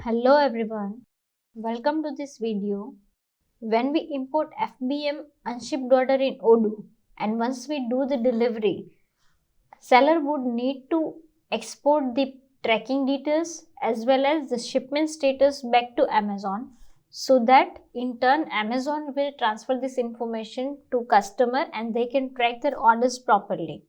Hello everyone, welcome to this video. When we import FBM Unshipped Order in Odoo and once we do the delivery, seller would need to export the tracking details as well as the shipment status back to Amazon, so that in turn Amazon will transfer this information to customer and they can track their orders properly.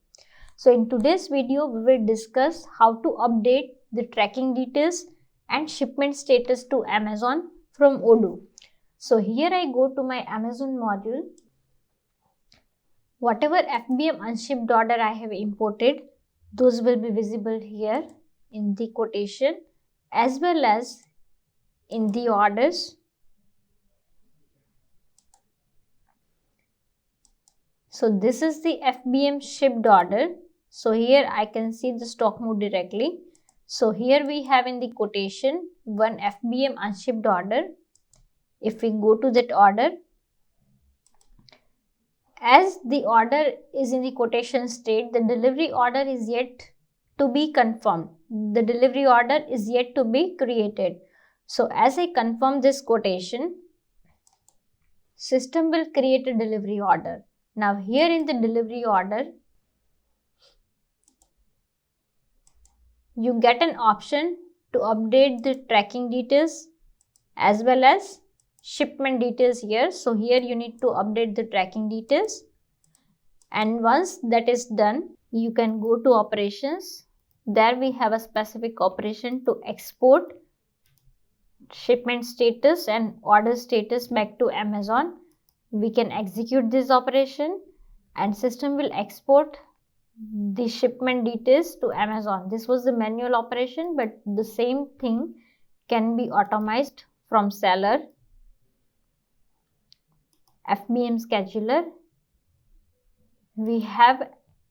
So in today's video, we will discuss how to update the tracking details and shipment status to Amazon from Odoo. So here I go to my Amazon module. Whatever FBM Unshipped Order I have imported, those will be visible here in the quotation as well as in the orders. So this is the FBM Shipped Order. So here I can see the stock move directly. So here we have in the quotation one FBM Unshipped Order. If we go to that order, as the order is in the quotation state, the delivery order is yet to be confirmed. The delivery order is yet to be created. So as I confirm this quotation, system will create a delivery order. Now here in the delivery order, you get an option to update the tracking details as well as shipment details here. So here you need to update the tracking details, and once that is done, you can go to operations. There we have a specific operation to export shipment status and order status back to Amazon. We can execute this operation and system will export the shipment details to Amazon. This was the manual operation, but the same thing can be automated from seller. FBM Scheduler. We have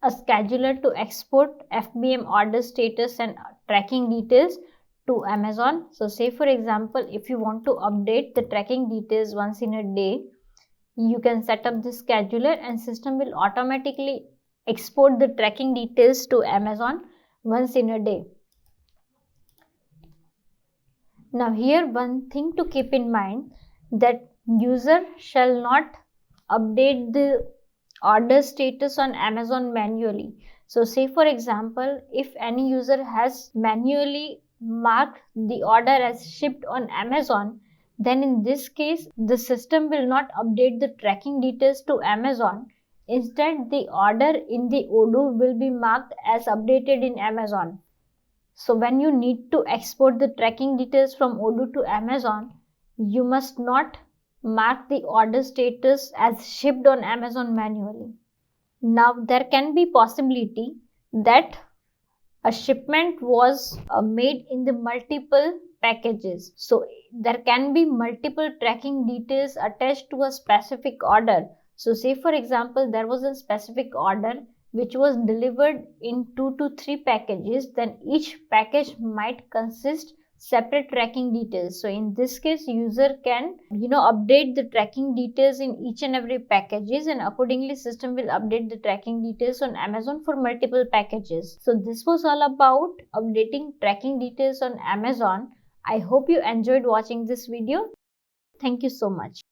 a scheduler to export FBM order status and tracking details to Amazon. So say for example, if you want to update the tracking details once in a day, you can set up the scheduler and system will automatically export the tracking details to Amazon once in a day. Now here one thing to keep in mind, that user shall not update the order status on Amazon manually. So say for example, if any user has manually marked the order as shipped on Amazon, then in this case the system will not update the tracking details to Amazon. Instead, the order in the Odoo will be marked as updated in Amazon. So when you need to export the tracking details from Odoo to Amazon, you must not mark the order status as shipped on Amazon manually. Now there can be possibility that a shipment was made in the multiple packages. So there can be multiple tracking details attached to a specific order. So say for example, there was a specific order which was delivered in 2 to 3 packages, then each package might consist separate tracking details. So in this case, user can update the tracking details in each and every packages, and accordingly system will update the tracking details on Amazon for multiple packages. So this was all about updating tracking details on Amazon. I hope you enjoyed watching this video. Thank you so much.